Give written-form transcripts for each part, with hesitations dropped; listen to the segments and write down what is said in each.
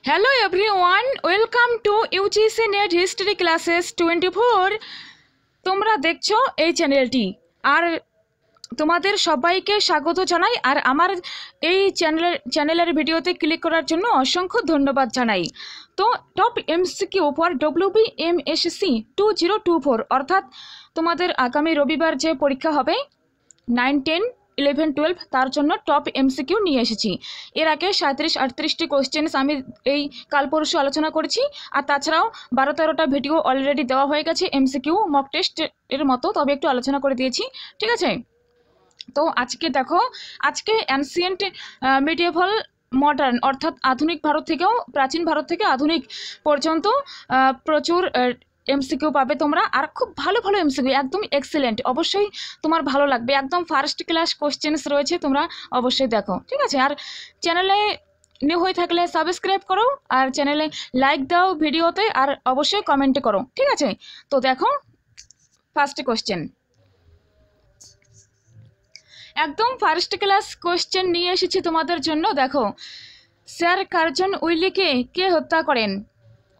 Hello everyone, welcome to UGC Net History Classes 24। তোমরা দেখছো এই চ্যানেলটি আর তোমাদের সবাইকে স্বাগত জানাই। আর আমার এই চ্যানেলের ভিডিওতে ক্লিক করার জন্য অসংখ্য ধন্যবাদ জানাই। তো টপ এমসিকিউ ফর WBMSC 2024 অর্থাৎ তোমাদের আগামী রবিবার যে পরীক্ষা হবে 9, 10, 11, 12 তার জন্য টপ এমসিকিউ নিয়ে এসেছি। এর আগে 37-38টি কোশ্চেন্স আমি এই কাল পরশু আলোচনা করেছি, আর তাছাড়াও 12-13টা ভিডিও অলরেডি দেওয়া হয়ে গেছে এমসিকিউ মক টেস্ট এর মতো, তবে একটু আলোচনা করে দিয়েছি, ঠিক আছে। তো আজকে দেখো, আজকে অ্যানসিয়েন্ট, মিডিয়েভাল, মডার্ন অর্থাৎ আধুনিক ভারত থেকেও, প্রাচীন ভারত থেকে আধুনিক পর্যন্ত প্রচুর এমসিকিউ পাবে তোমরা, আর খুব ভালো ভালো এমসিকিউ, একদম এক্সেলেন্ট, অবশ্যই তোমার ভালো লাগবে। একদম ফার্স্ট ক্লাস কোশ্চেন্স রয়েছে, তোমরা অবশ্যই দেখো, ঠিক আছে। আর চ্যানেলে নিউ হয়ে থাকলে সাবস্ক্রাইব করো, আর চ্যানেলে লাইক দাও ভিডিওতে, আর অবশ্যই কমেন্টে করো, ঠিক আছে। তো দেখো ফার্স্ট কোশ্চেন, একদম ফার্স্ট ক্লাস কোশ্চেন নিয়ে এসেছি তোমাদের জন্য। দেখো, স্যার কার্জন উইলিকে কে হত্যা করেন?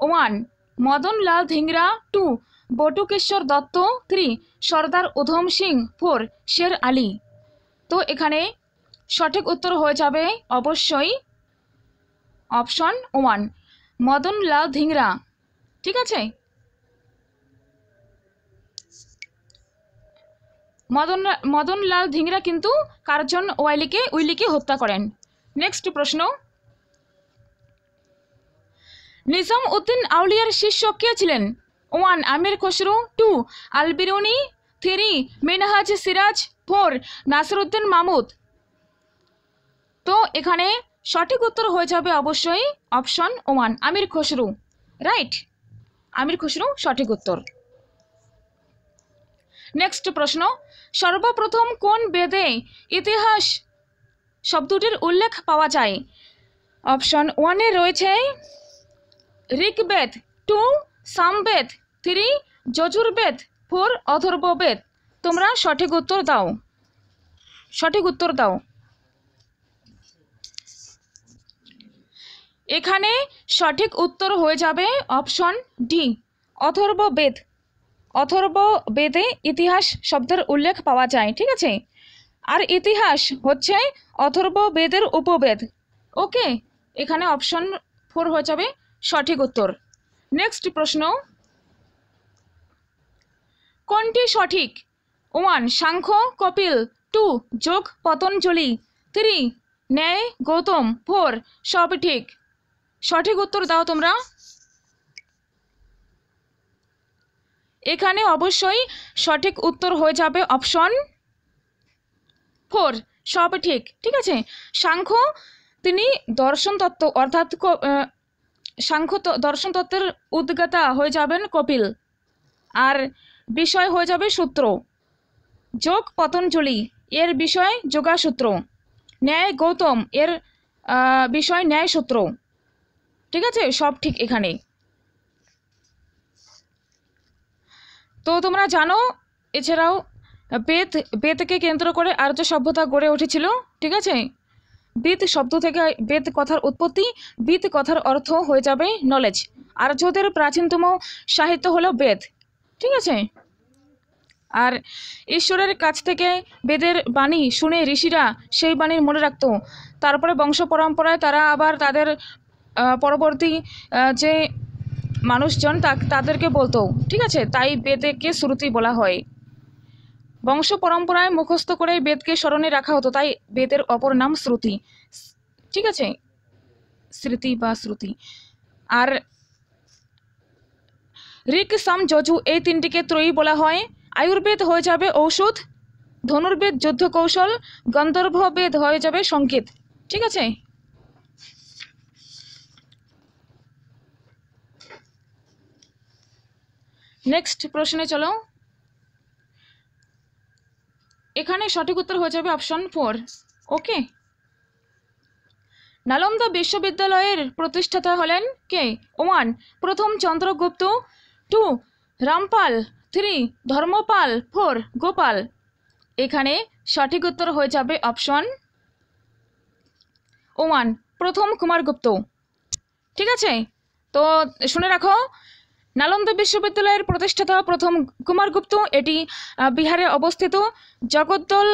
1, মদন লাল ধিংরা। 2, বটুকেশ্বর দত্ত। 3, সর্দার উধম সিং। 4, শের আলী। তো এখানে সঠিক উত্তর হয়ে যাবে অবশ্যই অপশন 1, মদন লাল ধিংরা, ঠিক আছে। মদন লাল ধিংরা কিন্তু কার্জন উইলিকে হত্যা করেন। নেক্সট প্রশ্ন, নিজাম উদ্দিন আউলিয়ার শিষ্য কে ছিলেন? 1, আমির খসরু। 2, আল বিরুনি। 3, মিনহাজ সিরাজ। 4, নাসিরউদ্দিন মাহমুদ। তো এখানে সঠিক উত্তর হয়ে যাবে অবশ্যই অপশন 1, আমির খসরু, রাইট, আমির খসরু সঠিক উত্তর। নেক্সট প্রশ্ন, সর্বপ্রথম কোন বেদে ইতিহাস শব্দটির উল্লেখ পাওয়া যায়? অপশন 1-এ রয়েছে ঋগ্বেদ। 2, সামবেদ। 3, যজুর্বেদ। 4, অথর্ববেদ। তোমরা সঠিক উত্তর দাও, সঠিক উত্তর দাও। এখানে সঠিক উত্তর হয়ে যাবে অপশন ডি, অথর্ববেদ। অথর্ববেদে ইতিহাস শব্দের উল্লেখ পাওয়া যায়, ঠিক আছে। আর ইতিহাস হচ্ছে অথর্ববেদের উপবেদ, ওকে। এখানে অপশন 4 হয়ে যাবে সঠিক উত্তর। নেক্সট প্রশ্ন, কোনটি সঠিক? 1, সাংখ্য কপিল। 2, যোগ পতঞ্জলি। 3, ন্যায় গৌতম। 4, সব ঠিক। সঠিক উত্তর দাও তোমরা। এখানে অবশ্যই সঠিক উত্তর হয়ে যাবে অপশন 4, সব ঠিক, ঠিক আছে। সাংখ্য তিনি দর্শন তত্ত্ব অর্থাৎ সাংখ্য দর্শন তত্ত্বের উদ্গাতা হয়ে যাবেন কপিল, আর বিষয় হয়ে যাবে সূত্র। যোগ পতঞ্জলি এর বিষয় যোগাসূত্র। ন্যায় গৌতম এর বিষয় ন্যায় সূত্র, ঠিক আছে, সব ঠিক এখানে। তো তোমরা জানো এছাড়াও বেদকে কেন্দ্র করে আর্য সভ্যতা গড়ে উঠেছিল, ঠিক আছে। বেদ শব্দ থেকে বেদ কথার উৎপত্তি, বেদ কথার অর্থ হয়ে যাবে নলেজ। আর্যদের প্রাচীনতম সাহিত্য হলো বেদ, ঠিক আছে। আর ঈশ্বরের কাছ থেকে বেদের বাণী শুনে ঋষিরা সেই বাণী মনে রাখতো, তারপরে বংশ পরম্পরায় তারা আবার তাদের পরবর্তী যে মানুষজন তাদেরকে বলতো, ঠিক আছে। তাই বেদকে শ্রুতি বলা হয়। বংশ পরম্পরায় মুখস্থ করে বেদকে স্মরণে রাখা হতো, তাই বেদের অপর নাম শ্রুতি, ঠিক আছে, স্মৃতি বা শ্রুতি। আর ঋক, সাম, যজু এই তিনটিকে ত্রয়ী বলা হয়। আয়ুর্বেদ হয়ে যাবে ঔষধ, ধনুর্বেদ যুদ্ধ কৌশল, গন্ধর্ব বেদ হয়ে যাবে সংকেত, ঠিক আছে। নেক্সট প্রশ্নে চলো। এখানে সঠিক উত্তর হয়ে যাবে অপশন 4, ওকে। নালন্দা বিশ্ববিদ্যালয়ের প্রতিষ্ঠাতা হলেন কে? 1, প্রথম চন্দ্রগুপ্ত। 2, রামপাল। 3, ধর্মপাল। 4, গোপাল। এখানে সঠিক উত্তর হয়ে যাবে অপশন 1, প্রথম কুমারগুপ্ত, ঠিক আছে, তো শুনে রাখো। নালন্দা বিশ্ববিদ্যালয়ের প্রতিষ্ঠাতা প্রথম কুমারগুপ্ত, এটি বিহারে অবস্থিত। জগদ্দল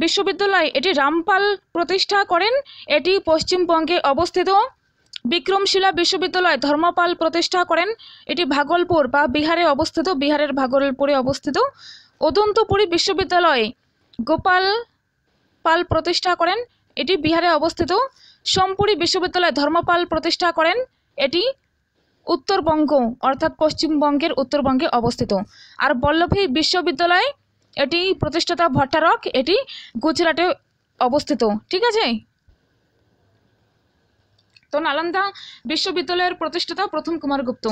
বিশ্ববিদ্যালয়, এটি রামপাল প্রতিষ্ঠা করেন, এটি পশ্চিমবঙ্গে অবস্থিত। বিক্রমশিলা বিশ্ববিদ্যালয় ধর্মপাল প্রতিষ্ঠা করেন, এটি ভাগলপুর বা বিহারে অবস্থিত, বিহারের ভাগলপুরে অবস্থিত। অদন্তপুরী বিশ্ববিদ্যালয় গোপাল পাল প্রতিষ্ঠা করেন, এটি বিহারে অবস্থিত। সোমপুরি বিশ্ববিদ্যালয় ধর্মপাল প্রতিষ্ঠা করেন, এটি উত্তরবঙ্গ অর্থাৎ পশ্চিমবঙ্গের উত্তরবঙ্গে অবস্থিত। আর বল্লভী বিশ্ববিদ্যালয়, এটি প্রতিষ্ঠাতা ভট্টারক, এটি গুজরাটে অবস্থিত। ঠিক আছে, তো নালন্দা বিশ্ববিদ্যালয়ের প্রতিষ্ঠাতা প্রথম কুমারগুপ্ত।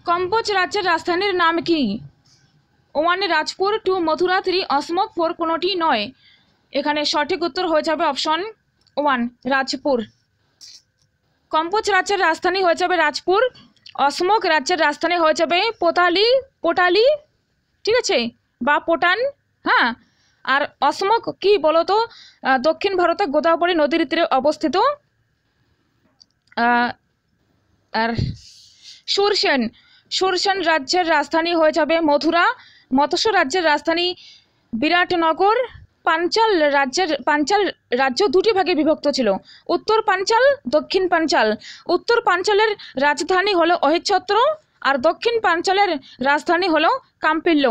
কম্বোজ রাজ্যের রাজধানীর নাম কি? 1 রাজপুর, 2 মথুরা, 3 অসমক, 4 কোনোটি নয়। এখানে সঠিক উত্তর হয়ে যাবে অপশন 1 রাজপুর। কম্বোজ রাজ্যের রাজধানী হয়ে যাবে রাজপুর। অসমক রাজ্যের রাজধানী হয়ে যাবে পোটালি, ঠিক আছে, বা পোটান। হ্যাঁ, আর অসমক কি বলতো? দক্ষিণ ভারতে গোদাবরী নদীর তীরে অবস্থিত। আর সুরসেন রাজ্যের রাজধানী হয়ে যাবে মথুরা। মৎস্য রাজ্যের রাজধানী বিরাটনগর। পাঞ্চাল রাজ্য দুটি ভাগে বিভক্ত ছিল, উত্তর পাঞ্চাল, দক্ষিণ পাঞ্চাল। উত্তর পাঞ্চালের রাজধানী হলো অহিচ্ছত্র, আর দক্ষিণ পাঞ্চালের রাজধানী হলো কাম্পিল্য।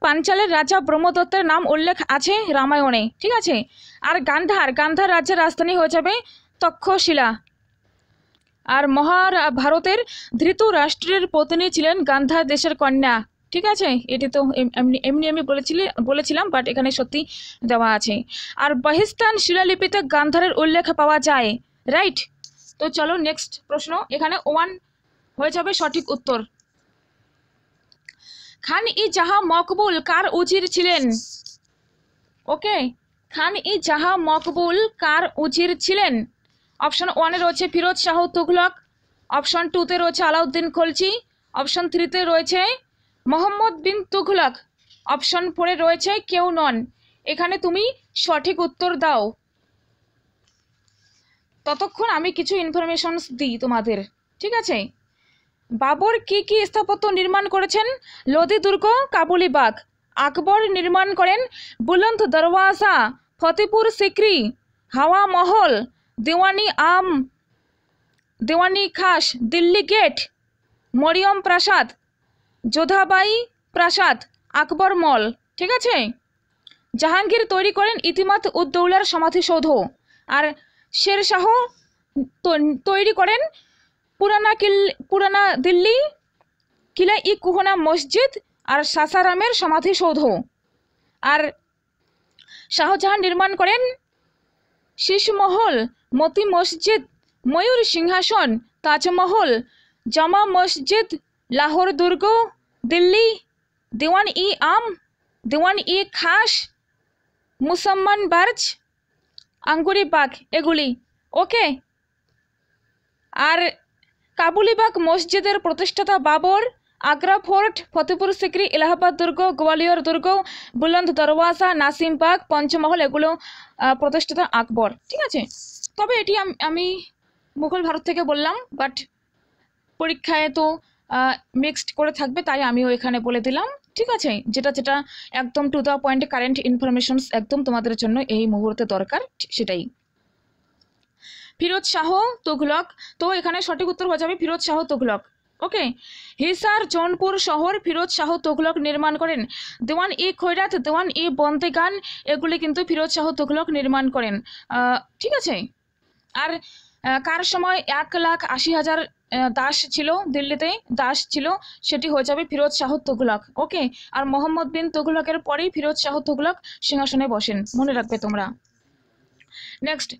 পাঞ্চালের রাজা ব্রহ্মদত্তের নাম উল্লেখ আছে রামায়ণে। ঠিক আছে, আর গান্ধার রাজ্যের রাজধানী হয়ে যাবে তক্ষশিলা। আর মহাভারতের ধৃতরাষ্ট্রের পত্নী ছিলেন গান্ধার দেশের কন্যা। ঠিক আছে, এটি তো এমনি আমি বলেছিলাম, বাট এখানে সত্যি দেওয়া আছে। আর বহিস্তান শিলালিপিতে গান্ধারের উল্লেখ পাওয়া যায়। রাইট, তো চলো নেক্সট প্রশ্ন। এখানে 1 হয়ে যাবে সঠিক উত্তর। খান-ই-জাহা মকবুল কার উজির ছিলেন? ওকে, খান-ই-জাহা মকবুল কার উজির ছিলেন? অপশন 1-এ রয়েছে ফিরোজ শাহ তুঘলক, অপশন 2-তে রয়েছে আলাউদ্দিন খলজি, অপশন 3-তে রয়েছে মোহাম্মদ বিন তুঘলক, অপশন 4-এ রয়েছে কেউ নন। এখানে তুমি সঠিক উত্তর দাও, ততক্ষণ আমি কিছু ইনফরমেশনস দিই তোমাদের। ঠিক আছে, বাবর কি স্থাপত্য নির্মাণ করেছেন? লোদি দুর্গ, কাবুলি বাগ। আকবর নির্মাণ করেন বুলন্দ দরওয়াজা, ফতেপুর সিক্রি, হাওয়া মহল, দেওয়ানি খাস, দিল্লি গেট, মরিয়ম প্রাসাদ, যোধাবাই প্রাসাদ, আকবর মল। ঠিক আছে, জাহাঙ্গীর তৈরি করেন ইতিমাদ উদ্দৌলার সমাধিসৌধ। আর শেরশাহ তৈরি করেন পুরানা দিল্লি কিলা-ই-কুহনা মসজিদ আর সাসারামের সমাধিসৌধ। আর শাহজাহান নির্মাণ করেন শীশমহল, মতি মসজিদ, ময়ূর সিংহাসন, তাজমহল, জামা মসজিদ, লাহোর দুর্গ, দিল্লি, দেওয়ান-ই খাস, মুসম্মান বার্জ, আঙ্গুরি বাগ, এগুলি। ওকে, আর কাবুলিবাগ মসজিদের প্রতিষ্ঠাতা বাবর। আগ্রা ফোর্ট, ফতেপুর সিক্রি, এলাহাবাদ দুর্গ, গোয়ালিয়র দুর্গ, বুলন্দ দরওয়াজা, নাসিমবাগ, পঞ্চমহল, এগুলো প্রতিষ্ঠাতা আকবর। ঠিক আছে, তবে এটি আমি মুঘল ভারত থেকে বললাম, বাট পরীক্ষায় তো মিক্সড করে থাকবে, তাই আমিও এখানে বলে দিলাম। ঠিক আছে, যেটা একদম to the point current informations একদম তোমাদের জন্য এই মুহূর্তে দরকার, সেটাই। ফিরোজ শাহ তুঘলক, তো এখানে সঠিক উত্তর হয়ে যাবে ফিরোজ শাহ তুঘলক। ওকে, হিসার জৌনপুর শহর ফিরোজ শাহ তুঘলক নির্মাণ করেন। দেওয়ান-ই-খৈরাত, দেওয়ান-ই-বন্দেগান, এগুলি কিন্তু ফিরোজ শাহ তুঘলক নির্মাণ করেন। ঠিক আছে, আর কার সময় 1,80,000 দাস ছিল, দিল্লিতে দাস ছিল, সেটি হয়ে যাবে ফিরোজ শাহ তুঘলক। ওকে, আর মোহাম্মদ বিন তুঘলকের পরেই ফিরোজ শাহ তুঘলক সিংহাসনে বসেন, মনে রাখবে তোমরা। নেক্সট,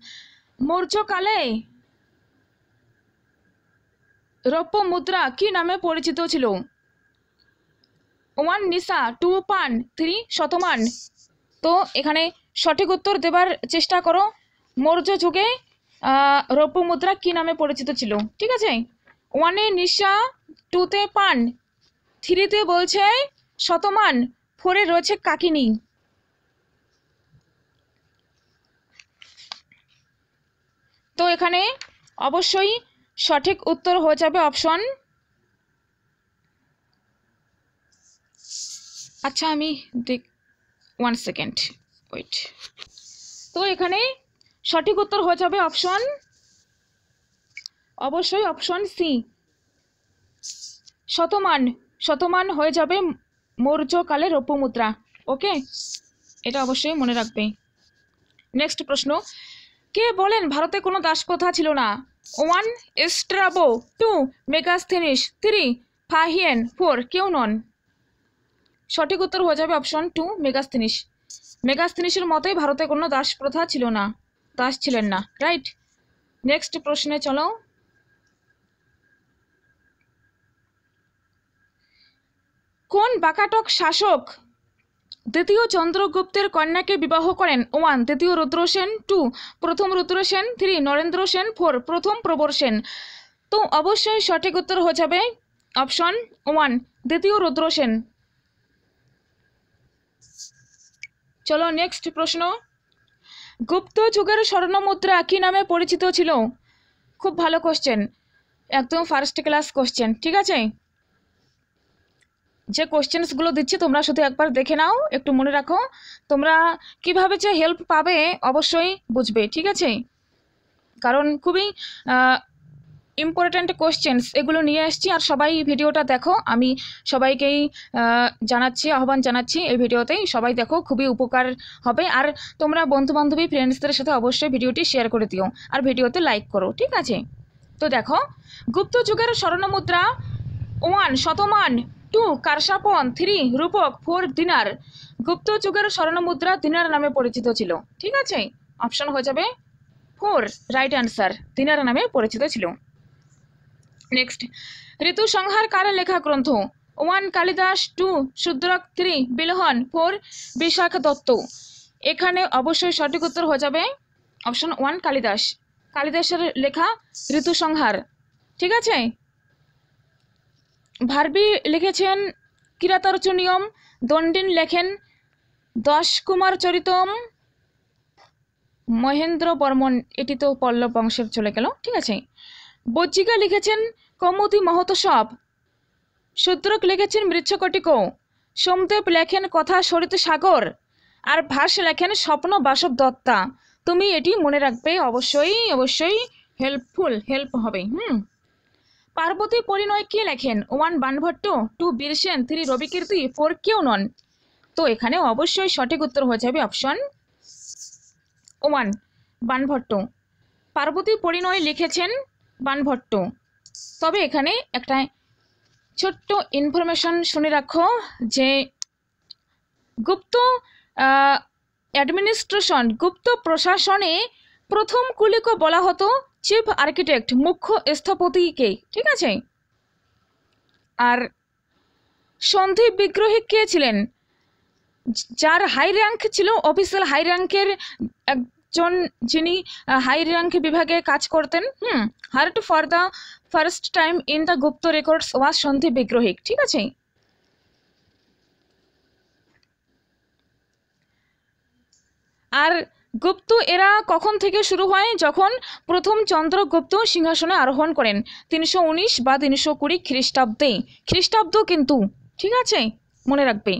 মৌর্যকালে রৌপ্য মুদ্রা কি নামে পরিচিত ছিল? 1 নিসা, 2 পান, 3 শতমান। তো এখানে সঠিক উত্তর দেবার চেষ্টা করো। মৌর্য যুগে রৌপ্য মুদ্রা কি নামে পরিচিত ছিল? ঠিক আছে, 1-এ নিসা, 2-তে পান, 3-তে বলছে শতমান, 4-এ রয়েছে কাকিনি। তো এখানে অবশ্যই সঠিক উত্তর হয়ে যাবে অপশন, আচ্ছা আমি দেখ 1 সেকেন্ড ওয়েট। তো এখানে সঠিক উত্তর হয়ে যাবে অপশন, অবশ্যই অপশন সি, শতমান। শতমান হয়ে যাবে মৌর্যকালের রৌপ্য মুদ্রা। ওকে, এটা অবশ্যই মনে রাখবে। নেক্সট প্রশ্ন, কে বলেন ভারতে কোনো দাসপ্রথা ছিল না? 1 স্ট্রাবো, 2 মেগাস্থেনিস, 3 ফাহিয়েন, 4 কেউ নন। সঠিক উত্তর হয়ে যাবে অপশন 2 মেগাস্থেনিস। মেগাস্থেনিসের মতেই ভারতে কোনো দাস প্রথা ছিল না, দাস ছিলেন না। রাইট, নেক্সট প্রশ্নে চলো। কোন বাকাটক শাসক দ্বিতীয় চন্দ্রগুপ্তের কন্যাকে বিবাহ করেন? 1 দ্বিতীয় রুদ্র সেন, 2 প্রথম রুদ্র সেন, 3 নরেন্দ্র সেন, 4 প্রথম প্রবর সেন। তো অবশ্যই সঠিক উত্তর হয়ে যাবে অপশন 1 দ্বিতীয় রুদ্র সেন। চলো নেক্সট প্রশ্ন, গুপ্ত যুগের স্বর্ণমুদ্রা কি নামে পরিচিত ছিল? খুব ভালো কোশ্চেন, একদম ফার্স্ট ক্লাস কোশ্চেন। ঠিক আছে, যে কোশ্চেন্সগুলো দিচ্ছি তোমরা শুধু একবার দেখে নাও, একটু মনে রাখো, তোমরা কিভাবে যে হেল্প পাবে অবশ্যই বুঝবে। ঠিক আছে, কারণ খুবই ইম্পর্ট্যান্ট কোশ্চেন্স এগুলো নিয়ে এসেছি, আর সবাই ভিডিওটা দেখো। আমি সবাইকেই জানাচ্ছি, আহ্বান জানাচ্ছি এই ভিডিওতেই সবাই দেখো, খুবই উপকার হবে। আর তোমরা বন্ধুবান্ধবী ফ্রেন্ডসদের সাথে অবশ্যই ভিডিওটি শেয়ার করে দিও, আর ভিডিওতে লাইক করো। ঠিক আছে, তো দেখো, গুপ্ত যুগের স্বর্ণমুদ্রা 1 শতমান, 2 কারসাপন, 3 রূপক, 4 দিনার। গুপ্ত যুগের স্বর্ণমুদ্রা দিনার নামে পরিচিত ছিল। ঠিক আছে, অপশন হয়ে যাবে 4 রাইট অ্যান্সার, দিনার নামে পরিচিত ছিল। নেক্সট, ঋতু সংহার কার লেখা গ্রন্থ? 1 কালিদাস, 2 শূদ্রক, 3 বিলহন, 4 বিশাখ দত্ত। এখানে অবশ্যই সঠিক উত্তর হয়ে যাবে অপশন 1 কালিদাস। কালিদাসের লেখা ঋতু সংহার। ঠিক আছে, ভার্বি লিখেছেন কিরাতার্চুনিয়ম, দণ্ডিন লেখেন 10 কুমার চরিতম, মহেন্দ্র বর্মন, এটি তো পল্লব বংশের চলে গেল। ঠিক আছে, বজ্জিকা লিখেছেন কৌমুদী মহোৎসব, শূদ্রক লিখেছেন মৃচ্ছকটিক, সোমদেব লেখেন কথা সরিত সাগর, আর ভাস লেখেন স্বপ্ন বাসব দত্তা। তুমি এটি মনে রাখবে, অবশ্যই অবশ্যই হেল্প হবে। পার্বতী পরিণয় কে লেখেন? 1 বাণভট্ট, 2 বীরসেন, 3 রবিকীর্তি, 4 কেউ নন। তো এখানে অবশ্যই সঠিক উত্তর হয়ে যাবে অপশন 1 বাণভট্ট। পার্বতী পরিণয় লিখেছেন বাণভট্ট। তবে এখানে একটা ছোট্ট ইনফরমেশন শুনে রাখো, যে গুপ্ত অ্যাডমিনিস্ট্রেশন, গুপ্ত প্রশাসনে প্রথম কুলিকে বলা হতো চিফ আর্কিটেক্ট, মুখ্য স্থপতিকে। ঠিক আছে, আর সন্ধি বিগ্রহী কে ছিলেন? যার হাই র্যাঙ্ক ছিল, অফিসিয়াল হাই র্যাঙ্কের একজন, যিনি হাই র্যাঙ্ক বিভাগে কাজ করতেন। Heard for the first time in the Gupta records was সন্ধি বিগ্রহী। ঠিক আছে, আর গুপ্ত এরা কখন থেকে শুরু হয়? যখন প্রথম চন্দ্রগুপ্ত সিংহাসনে আরোহণ করেন 319 বা 320 খ্রিস্টাব্দে। খ্রিস্টাব্দ কিন্তু, ঠিক আছে, মনে রাখবে।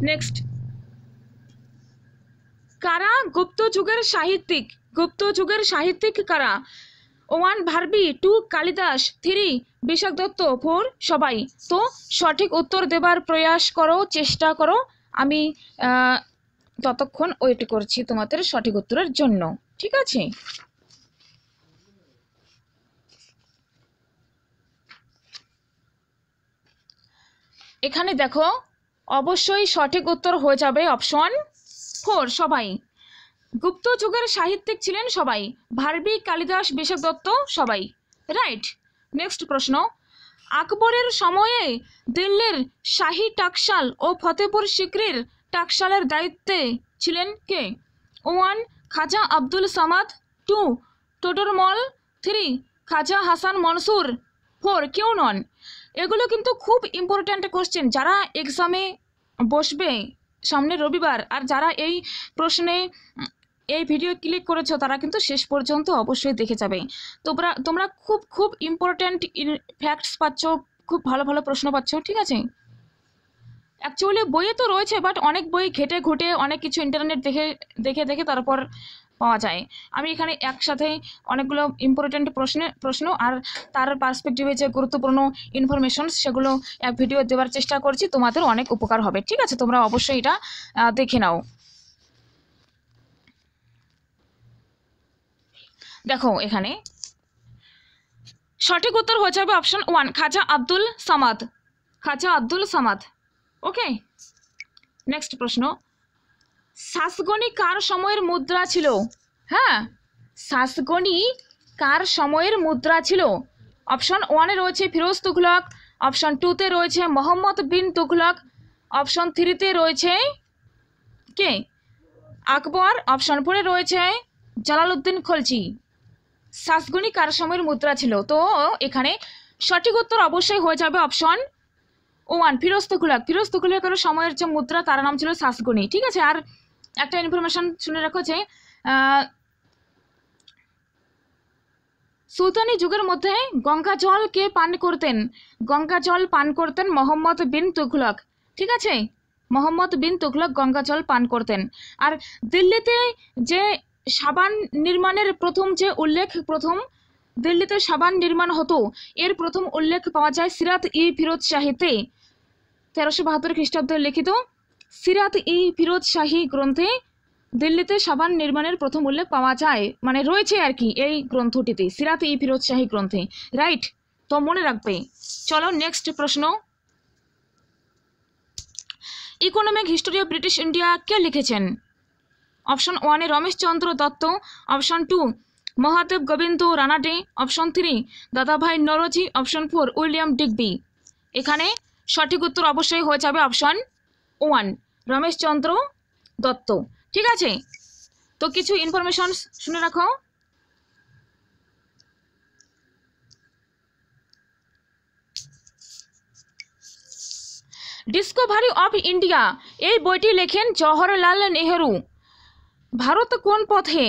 নেক্সট, কারা গুপ্ত যুগের সাহিত্যিক? গুপ্ত যুগের সাহিত্যিক কারা? 1 ভার্বি, 2 কালিদাস, 3 বিশাখ দত্ত, 4 সবাই। তো সঠিক উত্তর দেবার প্রয়াস করো, চেষ্টা করো, আমি ততক্ষণ ওয়েট করছি তোমাদের সঠিক উত্তরের জন্য। ঠিক আছে, এখানে দেখো, অবশ্যই সঠিক উত্তর হয়ে যাবে অপশন 4 সবাই। গুপ্ত যুগের সাহিত্যিক ছিলেন সবাই, ভার্বি, কালিদাস, বিশাখ দত্ত, সবাই। রাইট, নেক্সট প্রশ্ন, আকবরের সময়ে দিল্লির শাহী টাকশাল ও ফতেপুর সিক্রির টাকশালের দায়িত্বে ছিলেন কে? 1 খাজা আব্দুল সামাদ, 2 টোডরমল, 3 খাজা হাসান মনসুর, 4 কেউ নন। এগুলো কিন্তু খুব ইম্পর্ট্যান্ট কোশ্চেন, যারা এক্সামে বসবে সামনে রবিবার, আর যারা এই প্রশ্নে এই ভিডিও ক্লিক করেছো তারা কিন্তু শেষ পর্যন্ত অবশ্যই দেখে যাবে। তোমরা খুব খুব ইম্পর্ট্যান্ট ফ্যাক্টস পাচ্ছ, খুব ভালো ভালো প্রশ্ন পাচ্ছ, ঠিক আছে। অ্যাকচুয়ালি বইয়ে তো রয়েছে, বাট অনেক বই ঘেটে ঘুটে অনেক কিছু ইন্টারনেট দেখে দেখে তারপর পাওয়া যায়। আমি এখানে একসাথে অনেকগুলো ইম্পর্ট্যান্ট প্রশ্ন আর তার পার্সপেক্টিভে যে গুরুত্বপূর্ণ ইনফরমেশন সেগুলো এক ভিডিও দেওয়ার চেষ্টা করছি, তোমাদের অনেক উপকার হবে, ঠিক আছে। তোমরা অবশ্যই এটা দেখে নাও। দেখো এখানে সঠিক উত্তর হয়ে যাবে অপশন 1, খাজা আব্দুল সামাদ। খাজা আব্দুল সামাদ। ওকে, নেক্সট প্রশ্ন, সাসগনি কার সময়ের মুদ্রা ছিল? হ্যাঁ, সাসগনি কার সময়ের মুদ্রা ছিল? অপশন 1-এ রয়েছে ফিরোজ তুঘলক, অপশন 2-তে রয়েছে মোহাম্মদ বিন তুঘলক, অপশন 3-তে রয়েছে কে আকবর, অপশন 4-এ রয়েছে জালালউদ্দিন খলজি। সাসগনি কার সময়ের মুদ্রা ছিল? তো এখানে সঠিক উত্তর অবশ্যই হয়ে যাবে অপশন 1, ফিরোজ তুঘলক। ফিরোজ তুঘলকের সময়ের যে মুদ্রা তার নাম ছিল সাসগনি, ঠিক আছে। আর একটা ইনফরমেশন শুনে রাখো যে সুলতানি যুগের মধ্যে গঙ্গা জল কে পান করতেন? গঙ্গা জল পান করতেন মোহাম্মদ বিন তুঘলক, ঠিক আছে। মোহাম্মদ বিন তুঘলক গঙ্গা জল পান করতেন। আর দিল্লিতে যে সাবান নির্মাণের প্রথম দিল্লিতে সাবান নির্মাণ হতো, এর প্রথম উল্লেখ পাওয়া যায় সিরাত ই ফিরোজ শাহীতে। 1372 খ্রিস্টাব্দে লিখিত সিরাত ই ফিরোজ শাহী গ্রন্থে দিল্লিতে সাবান নির্মাণের প্রথম উল্লেখ পাওয়া যায়, মানে রয়েছে আর কি এই গ্রন্থটিতে, সিরাত ই ফিরোজ শাহী গ্রন্থে, রাইট। তো মনে রাখবে। চলো নেক্সট প্রশ্ন, economic history of British India কে লিখেছেন? অপশন 1-এ Rameshchandra Dutt, option 2 Mahadev Govind Ranade, option 3 Dadabhai Naoroji, option 4 William Digby. এখানে সঠিক উত্তর অবশ্যই হয়ে যাবে অপশন 1, রমেশচন্দ্র দত্ত, ঠিক আছে। তো কিছু ইনফরমেশন শুনে রাখো। ডিসকভারি অফ ইন্ডিয়া এই বইটি লেখেন জওহরলাল নেহেরু। ভারত কোন পথে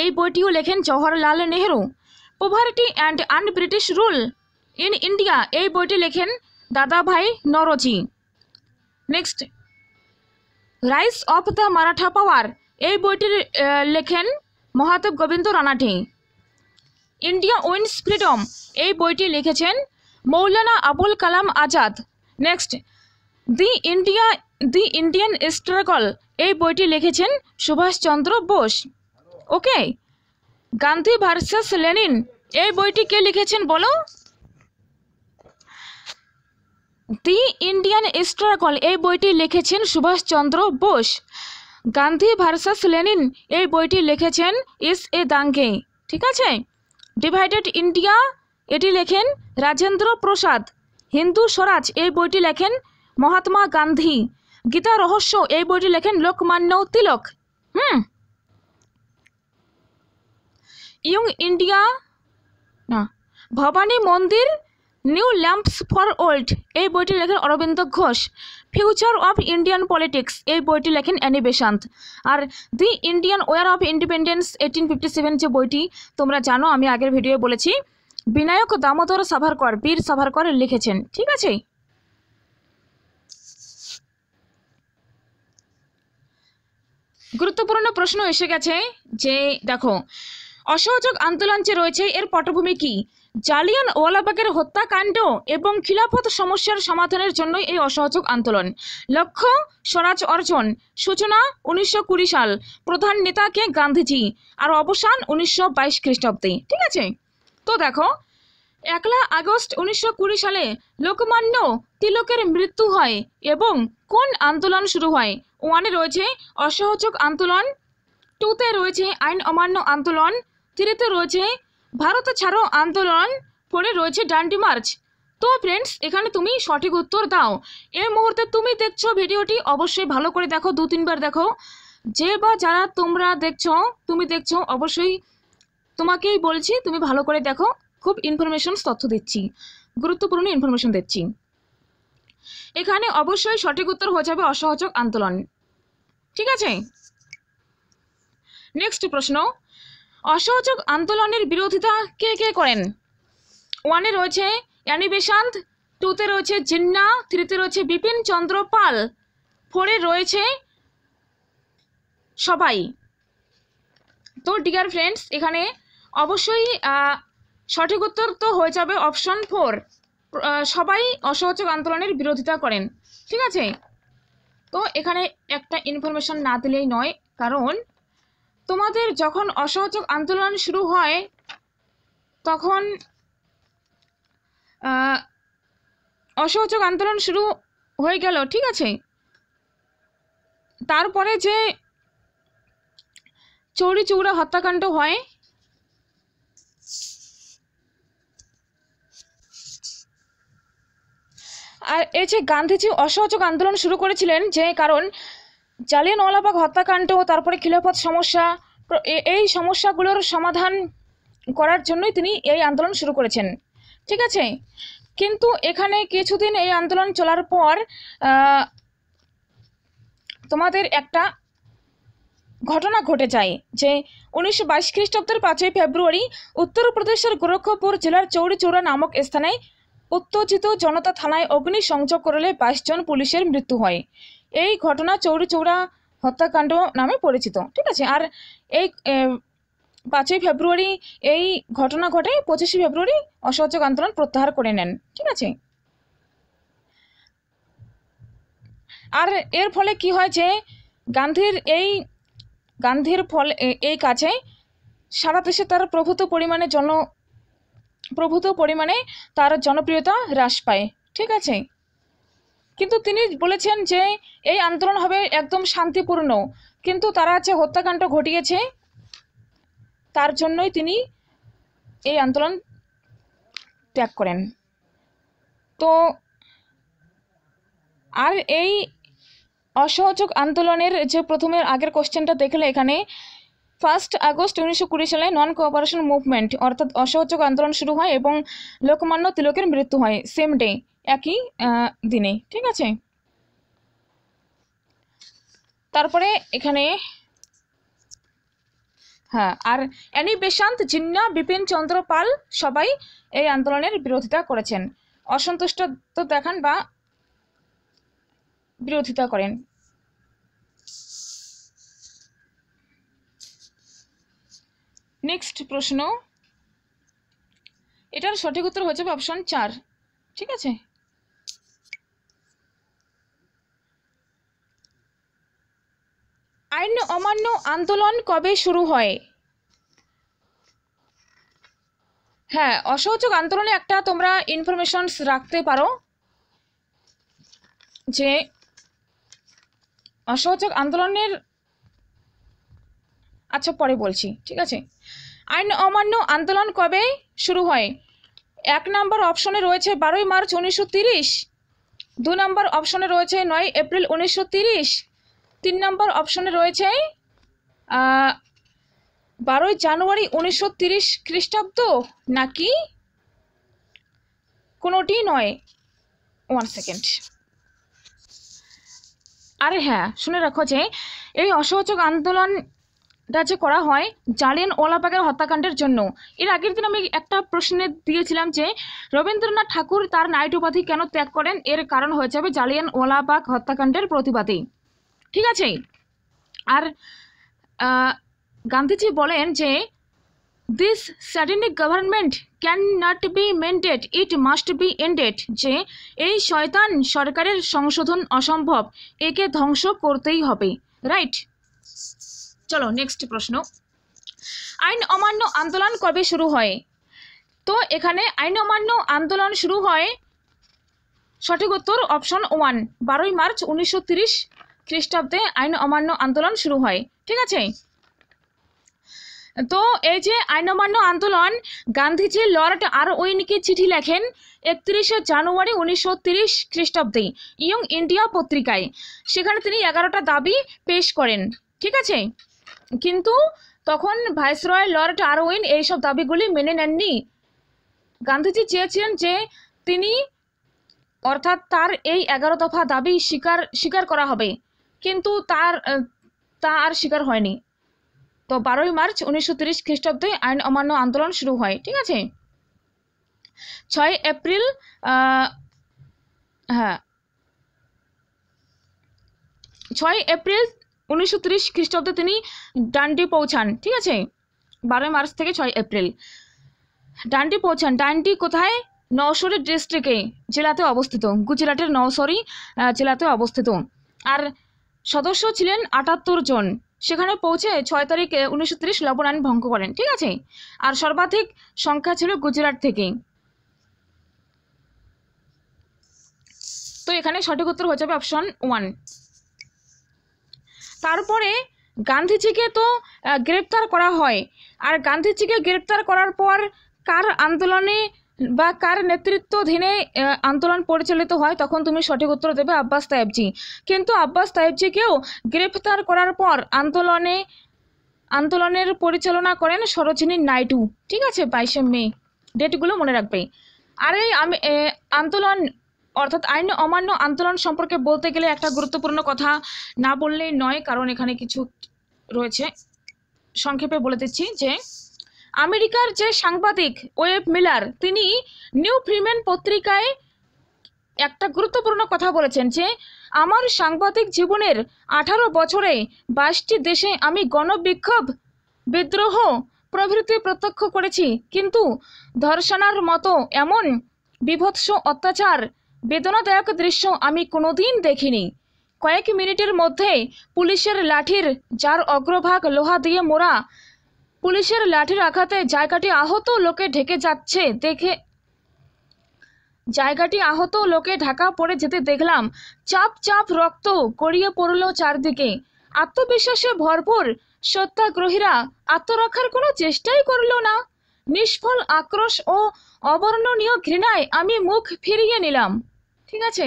এই বইটিও লেখেন Jawaharlal Nehru. Poverty and unbritish rule in India এই বইটি লেখেন Dadabhai Naoroji. Next, rise of the Maratha power এই বইটির লেখেন Mahadev Govind Ranade. India wins freedom এই বইটি লিখেছেন Maulana Abul Kalam Azad. Next, the Indian struggle এই বইটি লিখেছেন Subhashchandra Bose. Okay, Gandhi versus Lenin এই বইটি কে লিখেছেন বলো? দি ইন্ডিয়ান স্ট্রাগল এই বইটি লিখেছেন সুভাষচন্দ্র বোস। গান্ধী ভার্সেস লেনিন এই বইটি লিখেছেন এস.এ. দাঙ্গে, ঠিক আছে। ডিভাইডেড ইন্ডিয়া এটি লেখেন রাজেন্দ্র প্রসাদ। হিন্দু স্বরাজ এই বইটি লেখেন মহাত্মা গান্ধী। গীতা রহস্য এই বইটি লেখেন লোকমান্য তিলক। ইয়ং ইন্ডিয়া না, ভবানী মন্দির নিউ ল্যাম্পস ফর ওল্ড এই বইটি লেখেন Aurobindo Ghosh. Future of Indian politics এই বইটি লেখেন অ্যানি বেসান্ত। আর the Indian war of independence 1857 যে বইটি তোমরা জানো, আমি আগের ভিডিওয়ে বলেছি, বিনায়ক দামোদর সাভারকর, বীর সাভারকর লিখেছেন, ঠিক আছে। গুরুত্বপূর্ণ প্রশ্ন এসে গেছে যে দেখো, অসহযোগ আন্দোলন যে রয়েছে এর পটভূমি কি? জালিয়ানওয়ালাবাগের হত্যাকাণ্ড এবং খিলাফত সমস্যার সমাধানের জন্য এই অসহযোগ আন্দোলন। লক্ষ্য স্বরাজ অর্জন। সূচনা 1920 সাল। প্রধান নেতাকে গান্ধীজি। আর অবসান 1922 খ্রিস্টাব্দে, ঠিক আছে। তো দেখো, 1 আগস্ট 1920 সালে লোকমান্য তিলকের মৃত্যু হয় এবং কোন আন্দোলন শুরু হয়? 1-এ রয়েছে অসহযোগ আন্দোলন, 2-তে রয়েছে আইন অমান্য আন্দোলন, 3-তে রয়েছে ভারত ছাড়ো আন্দোলন, 4-এ রয়েছে ডান্ডি মার্চ। তো ফ্রেন্ডস, এখানে তুমি সঠিক উত্তর দাও। এই মুহূর্তে তুমি দেখছো ভিডিওটি, অবশ্যই ভালো করে দেখো, 2-3 বার দেখো। যে বা যারা তোমরা তুমি দেখছো, অবশ্যই তোমাকেই বলছি তুমি ভালো করে দেখো। খুব তথ্য দিচ্ছি, গুরুত্বপূর্ণ ইনফরমেশন দিচ্ছি। এখানে অবশ্যই সঠিক উত্তর হয়ে যাবে অসহযোগ আন্দোলন, ঠিক আছে। নেক্সট প্রশ্ন, অসহযোগ আন্দোলনের বিরোধিতা কে কে করেন? 1-এ রয়েছে অ্যানি বেসান্ত, 2-তে রয়েছে জিন্না, 3-তে রয়েছে বিপিন চন্দ্র পাল, 4-এ রয়েছে সবাই। তো ডিয়ার ফ্রেন্ডস, এখানে অবশ্যই সঠিক উত্তর তো হয়ে যাবে অপশন 4, সবাই অসহযোগ আন্দোলনের বিরোধিতা করেন। ঠিক আছে, তো এখানে একটা ইনফরমেশন না দিলেই নয়, কারণ তোমাদের যখন অসহযোগ আন্দোলন শুরু হয় তখন অসহযোগ আন্দোলন শুরু হয়ে গেল, ঠিক আছে, তারপরে যে চৌরি চৌরা হত্যাকাণ্ড হয়, আর এই যে গান্ধীজি অসহযোগ আন্দোলন শুরু করেছিলেন, যে কারণ জালিয়ানওয়ালাবাগ হত্যাকাণ্ড, তারপরে খিলাফত সমস্যা, এই সমস্যাগুলোর সমাধান করার জন্যই তিনি এই আন্দোলন শুরু করেছেন। ঠিক আছে, কিন্তু এখানে কিছুদিন এই আন্দোলন চলার পর তোমাদের একটা ঘটনা ঘটে যায়, যে 1922 খ্রিস্টাব্দের 5ই ফেব্রুয়ারি উত্তরপ্রদেশের গোরক্ষপুর জেলার চৌরি চৌরা নামক স্থানে উত্তেজিত জনতা থানায় অগ্নি সংযোগ করলে 22 জন পুলিশের মৃত্যু হয়। এই ঘটনা চৌরি চৌরা হত্যাকাণ্ড নামে পরিচিত। ঠিক আছে, আর এই 5ই ফেব্রুয়ারি এই ঘটনা ঘটে, 25শে ফেব্রুয়ারি অসহযোগ আন্দোলন প্রত্যাহার করে নেন। ঠিক আছে, আর এর ফলে কি হয়, যে গান্ধীর ফলে এই কাজে সারা দেশে তার প্রভূত পরিমাণে তার জনপ্রিয়তা হ্রাস পায়। ঠিক আছে, কিন্তু তিনি বলেছেন যে এই আন্দোলন হবে একদম শান্তিপূর্ণ, কিন্তু তারা যে হত্যাকাণ্ড ঘটিয়েছে তার জন্যই তিনি এই আন্দোলন ত্যাগ করেন। তো আর এই অসহযোগ আন্দোলনের যে প্রথমে আগের কোশ্চেনটা দেখলে, এখানে 1 আগস্ট 1920 সালে নন কোঅপারেশন মুভমেন্ট অর্থাৎ অসহযোগ আন্দোলন শুরু হয় এবং লোকমান্য তিলকের মৃত্যু হয় সেম ডে, একই দিনে। ঠিক আছে, তারপরে এখানে হ্যাঁ, আর অ্যানি বেসান্ত, জিন্না, বিপিন চন্দ্র পাল সবাই এই আন্দোলনের বিরোধিতা করেছেন, অসন্তুষ্ট তো দেখান বা বিরোধিতা করেন। নেক্সট প্রশ্ন, এটার সঠিক উত্তর হয়ে যাবে অপশন 4। ঠিক আছে, আইন অমান্য আন্দোলন কবে শুরু হয়? হ্যাঁ, অসহযোগ আন্দোলনে একটা তোমরা ইনফরমেশন রাখতে পারো, যে অসহযোগ আন্দোলনের, আচ্ছা পরে বলছি। ঠিক আছে, আইন অমান্য আন্দোলন কবে শুরু হয়? 1 নম্বর অপশনে রয়েছে 12ই মার্চ 1930, 2 নম্বর অপশনে রয়েছে 9 এপ্রিল 1930, 3 নম্বর অপশনে রয়েছে 12ই জানুয়ারি 1930 খ্রিস্টাব্দ, নাকি কোনোটি নয়। 1 সেকেন্ড। আরে হ্যাঁ, শুনে রাখো যে এই অসহযোগ আন্দোলনটা যে করা হয় জালিয়ানওয়ালাবাগের হত্যাকাণ্ডের জন্য। এর আগের দিন আমি একটা প্রশ্নে দিয়েছিলাম যে রবীন্দ্রনাথ ঠাকুর তার নাইট উপাধি কেন ত্যাগ করেন, এর কারণ হয়ে যাবে জালিয়ানওয়ালাবাগ হত্যাকাণ্ডের প্রতিবাদে। ঠিক আছে, আর গান্ধীজি বলেন যে this satanic government can not be mended, it must be ended, যে এই শয়তান সরকারের সংশোধন অসম্ভব, একে ধ্বংস করতেই হবে। রাইট, চলো নেক্সট প্রশ্ন, আইন অমান্য আন্দোলন কবে শুরু হয়? তো এখানে আইন অমান্য আন্দোলন শুরু হয়, সঠিক উত্তর অপশন 1, 12ই মার্চ 1930 খ্রিস্টাব্দে আইন অমান্য আন্দোলন শুরু হয়। ঠিক আছে, তো এই যে আইন অমান্য আন্দোলন, গান্ধীজি লর্ড আরউইনকে চিঠি লেখেন 31শে জানুয়ারি 1930 খ্রিস্টাব্দে ইয়ং ইন্ডিয়া পত্রিকায়। সেখানে তিনি 11টা দাবি পেশ করেন। ঠিক আছে, কিন্তু তখন ভাইসরয় লর্ড আরউইন এইসব দাবিগুলি মেনে নেননি। গান্ধীজি চেয়েছিলেন যে তিনি অর্থাৎ তার এই 11 দফা দাবি স্বীকার করা হবে, কিন্তু তা আর স্বীকার হয়নি। তো 12ই মার্চ 1930 খ্রিস্টাব্দে আইন অমান্য আন্দোলন শুরু হয়। ঠিক আছে। 6 এপ্রিল হ্যাঁ 6 এপ্রিল 1930 খ্রিস্টাব্দে তিনি ডান্ডি পৌঁছান। ঠিক আছে। 12 মার্চ থেকে 6 এপ্রিল ডান্ডি পৌঁছান। ডান্ডি কোথায়? নওশরী ডিস্ট্রিক্টে, জেলাতে অবস্থিত, গুজরাটের নওশরী জেলাতে অবস্থিত। আর সদস্য ছিলেন 78 জন। সেখানে পৌঁছে 6 তারিখ 1930 লবণ আইন ভঙ্গ করেন। ঠিক আছে। আর সর্বাধিক সংখ্যা ছিল গুজরাট থেকে। তো এখানে সঠিক উত্তর হয়ে যাবে অপশন 1। তারপরে গান্ধীজিকে তো গ্রেপ্তার করা হয়। আর গান্ধীজিকে গ্রেপ্তার করার পর কার আন্দোলনে বা কার নেতৃত্বাধীনে আন্দোলন পরিচালিত হয়? তখন তুমি সঠিক উত্তর দেবে আব্বাস তায়েবজি। কিন্তু আব্বাস তায়েবজিকেও গ্রেপ্তার করার পর আন্দোলনের পরিচালনা করেন সরোজিনী নাইডু। ঠিক আছে। 22 মে। ডেটগুলো মনে রাখবে। আর এই আন্দোলন অর্থাৎ আইন অমান্য আন্দোলন সম্পর্কে বলতে গেলে একটা গুরুত্বপূর্ণ কথা না বললেই নয়, কারণ এখানে কিছু রয়েছে। সংক্ষেপে বলে দিচ্ছি যে আমেরিকার যে সাংবাদিক ওয়েব মিলার, তিনি নিউ ফ্রিম্যান পত্রিকায় একটা গুরুত্বপূর্ণ কথা বলেছেন যে আমার সাংবাদিক জীবনের 18 বছরে 22টি দেশে আমি গণবিক্ষোভ, বিদ্রোহ প্রভৃতি প্রত্যক্ষ করেছি, কিন্তু ধর্ষণের মতো এমন বিভৎস অত্যাচার, বেদনাদায়ক দৃশ্য আমি কোনোদিন দেখিনি। কয়েক মিনিটের মধ্যে পুলিশের লাঠির, যার অগ্রভাগ লোহা দিয়ে মোড়া, পুলিশের লাঠির আঘাতে জায়গাটি আহত লোকে ঢাকা পড়ে যেতে দেখলাম। চাপ চাপ রক্ত গড়িয়ে পড়ল চারদিকে। আত্মবিশ্বাসে ভরপুর সত্যাগ্রহীরা আত্মরক্ষার কোনো চেষ্টাই করল না। নিষ্ফল আক্রোশ ও অবর্ণনীয় ঘৃণায় আমি মুখ ফিরিয়ে নিলাম। ঠিক আছে।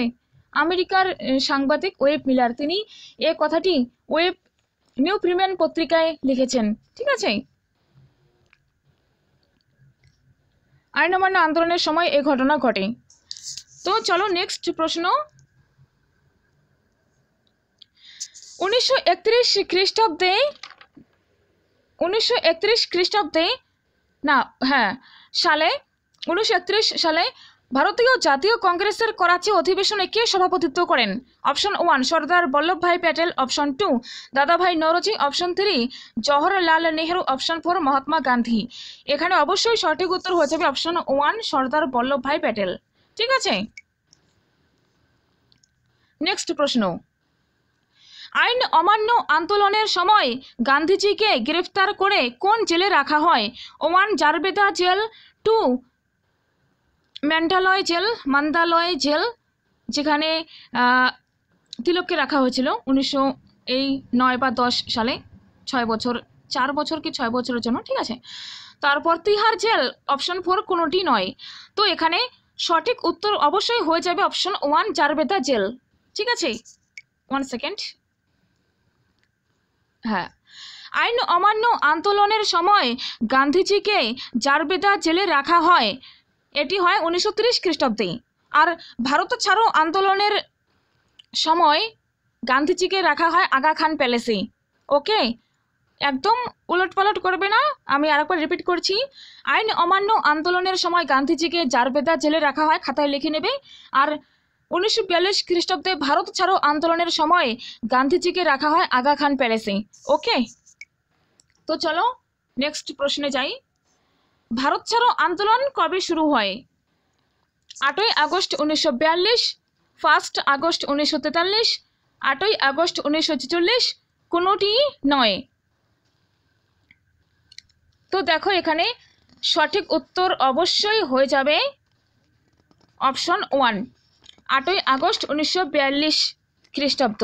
আমেরিকার সাংবাদিক ওয়েব মিলার, তিনি এ কথাটি নিউ ফ্রিম্যান পত্রিকায় লিখেছেন। ঠিক আছে। আইন অমান্য আন্দোলনের সময় এই ঘটনা ঘটে। তো চলো নেক্সট প্রশ্ন। 1931 সালে ভারতীয় জাতীয় কংগ্রেসের করাচি অধিবেশনে কে সভাপতিত্ব করেন? অপশন 1 সর্দার বল্লভভাই প্যাটেল, অপশন 2 দাদাভাই নওরোজি, অপশন 3 জওহরলাল নেহেরু, অপশন 4 মহাত্মা গান্ধী। এখানে অবশ্যই সঠিক উত্তর হয়ে যাবে অপশন 1 সর্দার বল্লভভাই প্যাটেল। ঠিক আছে। নেক্সট প্রশ্ন। আইন অমান্য আন্দোলনের সময় গান্ধীজিকে গ্রেফতার করে কোন জেলে রাখা হয়? 1 জারবেদা জেল, 2 মান্দালয় জেল, যেখানে তিলককে রাখা হয়েছিল 1909 বা 10 সালে, 4 বছর কি 6 বছরের জন্য। ঠিক আছে। তারপর তিহার জেল, অপশন 4 কোনোটি নয়। তো এখানে সঠিক উত্তর অবশ্যই হয়ে যাবে অপশন 1 জারবেদা জেল। ঠিক আছে। 1 সেকেন্ড। হ্যাঁ, আইন অমান্য আন্দোলনের সময় গান্ধীজিকে জারবেদা জেলে রাখা হয়। এটি হয় 1930 খ্রিস্টাব্দে। আর ভারত ছাড়ো আন্দোলনের সময় গান্ধীজিকে রাখা হয় আগা খান প্যালেসে। ওকে, একদম উলটপালট করবে না। আমি আরেকবার রিপিট করছি। আইন অমান্য আন্দোলনের সময় গান্ধীজিকে জারবেদা জেলে রাখা হয়, খাতায় লিখে নেবে। আর 1942 খ্রিস্টাব্দে ভারত ছাড়ো আন্দোলনের সময় গান্ধীজিকে রাখা হয় আগা খান প্যালেসে। ওকে, তো চলো নেক্সট প্রশ্নে যাই। ভারত ছাড়ো আন্দোলন কবে শুরু হয়? 8ই আগস্ট 1942, 1 আগস্ট 1943, 8ই আগস্ট 1946, কোনোটি নয়। তো দেখো এখানে সঠিক উত্তর অবশ্যই হয়ে যাবে অপশন 1 8ই আগস্ট 1942 খ্রিস্টাব্দ।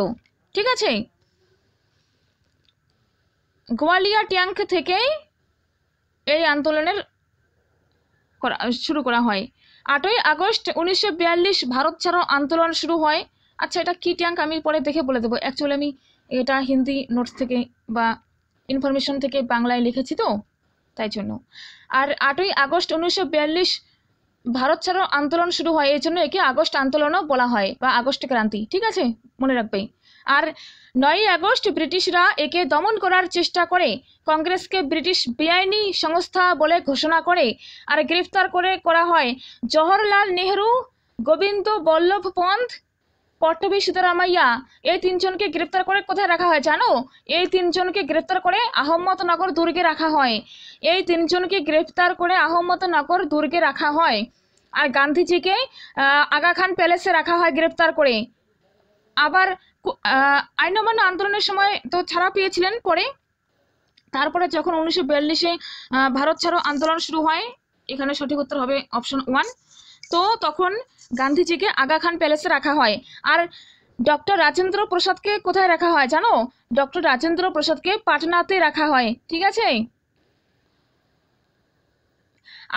ঠিক আছে। গোয়ালিয়া ট্যাঙ্ক থেকে এই আন্দোলনের শুরু করা হয়। 8ই আগস্ট 1942 ভারত ছাড়ো আন্দোলন শুরু হয়। আচ্ছা, এটা কি ট্যাঙ্ক আমি পরে দেখে বলে দেবো। অ্যাকচুয়ালি আমি এটা হিন্দি নোটস থেকে বা ইনফরমেশন থেকে বাংলায় লিখেছি, তো তাই জন্য। আর 8ই আগস্ট 1942 ভারত ছাড়ো আন্দোলন শুরু হয়, এই জন্য একে আগস্ট আন্দোলনও বলা হয় বা আগস্ট ক্রান্তি। ঠিক আছে, মনে রাখবে। আর 9ই আগস্ট ব্রিটিশরা একে দমন করার চেষ্টা করে, কংগ্রেসকে ব্রিটিশ বেআইনি সংস্থা বলে ঘোষণা করে আর গ্রেফতার করা হয় জওহরলাল নেহেরু, গোবিন্দ বল্লভ পন্থ, পট্টভি সীতারামাইয়া। এই তিনজনকে গ্রেপ্তার করে কোথায় রাখা হয় জানো? এই তিনজনকে গ্রেপ্তার করে আহমদনগর দুর্গে রাখা হয়। এই তিনজনকে গ্রেপ্তার করে আহমদনগর দুর্গে রাখা হয়। আর গান্ধীজিকে আগা খান প্যালেসে রাখা হয় গ্রেপ্তার করে। আবার আইন অমান্য আন্দোলনের সময় তো ছাড়া পেয়েছিলেন পরে। তারপরে যখন 1942-এ ভারত ছাড়ো আন্দোলন শুরু হয়, এখানে সঠিক উত্তর হবে অপশন 1। তো তখন গান্ধীজিকে আগা খান প্যালেসে রাখা হয়। আর ডক্টর রাজেন্দ্র প্রসাদকে কোথায় রাখা হয় জানো? ডক্টর রাজেন্দ্র প্রসাদকে পাটনাতে রাখা হয়। ঠিক আছে।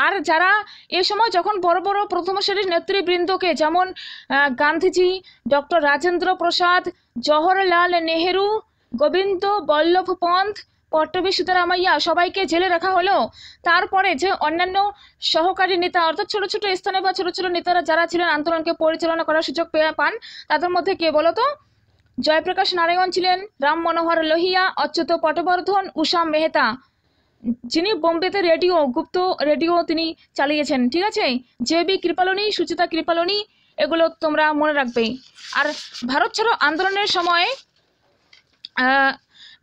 আর যারা এ সময় যখন বড় বড় প্রথম সারির নেতৃবৃন্দকে, যেমন গান্ধীজি, ডক্টর রাজেন্দ্র প্রসাদ, জওহরলাল নেহেরু, গোবিন্দ বল্লভ পন্থ, পট্টভি সীতারামাইয়া সবাইকে জেলে রাখা হলো, তারপরে যে অন্যান্য সহকারী নেতা অর্থাৎ ছোট ছোট স্থানে বা ছোট ছোট নেতারা যারা ছিলেন আন্দোলনকে পরিচালনা করার সুযোগ পান, তাদের মধ্যে কে বলো তো? জয়প্রকাশ নারায়ণ ছিলেন, রাম মনোহর লোহিয়া, অচ্যুত পটবর্ধন, উষা মেহতা, যিনি বোম্বেতে গুপ্ত রেডিও তিনি চালিয়েছেন। ঠিক আছে। জে.বি. কৃপালনী, সুচিতা কৃপালনী, এগুলো তোমরা মনে রাখবে। আর ভারত ছাড়ো আন্দোলনের সময়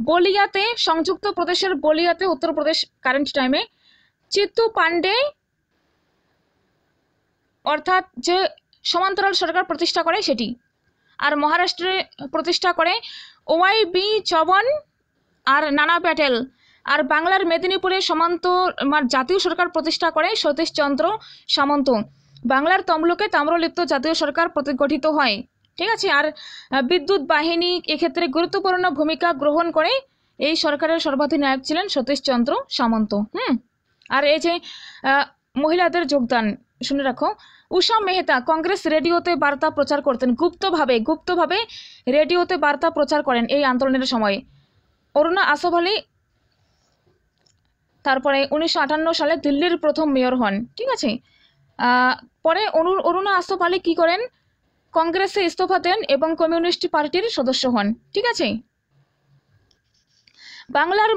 বলিয়াতে, সংযুক্ত প্রদেশের বলিয়াতে, উত্তরপ্রদেশ কারেন্ট টাইমে, চিত্তু পান্ডে অর্থাৎ যে সমান্তরাল সরকার প্রতিষ্ঠা করে সেটি। আর মহারাষ্ট্রে প্রতিষ্ঠা করে ওয়াই.বি. চবন আর নানা প্যাটেল। আর বাংলার মেদিনীপুরে জাতীয় সরকার প্রতিষ্ঠা করে সতীশচন্দ্র সামন্ত। বাংলার তমলুকে তাম্রলিপ্ত জাতীয় সরকার গঠিত হয়। ঠিক আছে। আর বিদ্যুৎ বাহিনী এক্ষেত্রে গুরুত্বপূর্ণ ভূমিকা গ্রহণ করে। এই সরকারের সর্বাধিনায়ক ছিলেন সতীশচন্দ্র সামন্ত। আর এই যে মহিলাদের যোগদান শুনে রাখো, উষা মেহতা কংগ্রেস রেডিওতে বার্তা প্রচার করতেন, গুপ্তভাবে রেডিওতে বার্তা প্রচার করেন এই আন্দোলনের সময়। অরুণা আসফ আলী তারপরে 1958 সালে দিল্লির প্রথম মেয়র হন। ঠিক আছে। পরে অরুণা আসফ আলী কি করেন? কংগ্রেসে ইস্তফা দেন এবং কমিউনিস্ট পার্টির সদস্য হন। ঠিক আছে। বাংলায়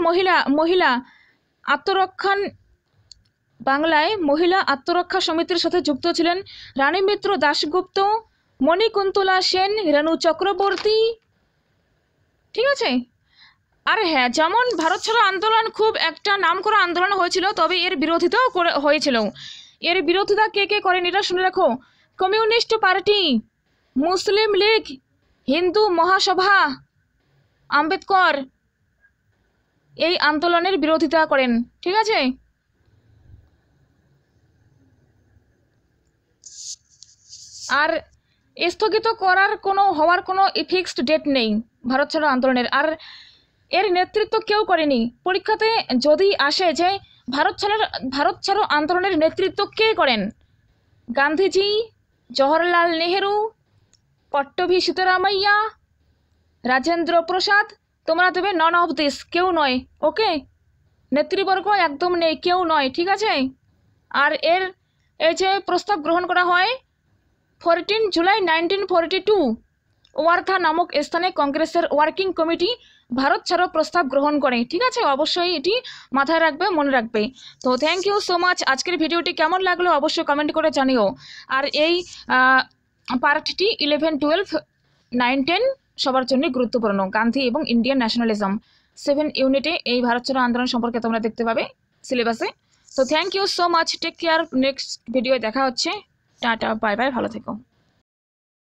মহিলা আত্মরক্ষা সমিতির সাথে যুক্ত ছিলেন রানী মিত্র দাশগুপ্ত, মণিকুন্তলা সেন, রেণু চক্রবর্তী। ঠিক আছে। আর হ্যাঁ, যেমন ভারত ছাড়ো আন্দোলন খুব একটা নামকরা আন্দোলন হয়েছিল, তবে এর বিরোধিতাও হয়েছিল। এর বিরোধিতা কে কে করেন এটা শুনে রাখো। কমিউনিস্ট পার্টি, মুসলিম লীগ, হিন্দু মহাসভা, আম্বেদকর এই আন্দোলনের বিরোধিতা করেন। ঠিক আছে। আর স্থগিত হওয়ার কোনো ফিক্সড ডেট নেই ভারত ছাড়ো আন্দোলনের। আর এর নেতৃত্ব কেউ করেনি। পরীক্ষাতে যদি আসে যে ভারত ছাড়ো আন্দোলনের নেতৃত্ব কে করেন, গান্ধীজি, জওহরলাল নেহেরু, পট্টভি সীতারামাইয়া, রাজেন্দ্র প্রসাদ, তোমরা দেবে নন অফ দিস, কেউ নয়। ওকে, নেতৃবর্গ একদম নেই, কেউ নয়। ঠিক আছে। আর এই যে প্রস্তাব গ্রহণ করা হয় 14 জুলাই 1942 ওয়ার্ধা নামক স্থানে কংগ্রেসের ওয়ার্কিং কমিটি ভারত ছাড়ো প্রস্তাব গ্রহণ করে। ঠিক আছে। অবশ্যই এটি মাথায় রাখবে, মনে রাখবে। তো থ্যাংক ইউ সো মাচ। আজকের ভিডিওটি কেমন লাগলো অবশ্যই কমেন্ট করে জানিও। আর এই পার্টটি 11, 12, 9, 10 সবার জন্য গুরুত্বপূর্ণ। গান্ধী এবং ইন্ডিয়ান ন্যাশনালিজম 7 ইউনিটে এই ভারত ছাড়ো আন্দোলন সম্পর্কে তোমরা দেখতে পাবে সিলেবাসে। তো thank you so much, take care. Next video দেখা হচ্ছে। টাটা, বাই বাই, ভালো থেকো।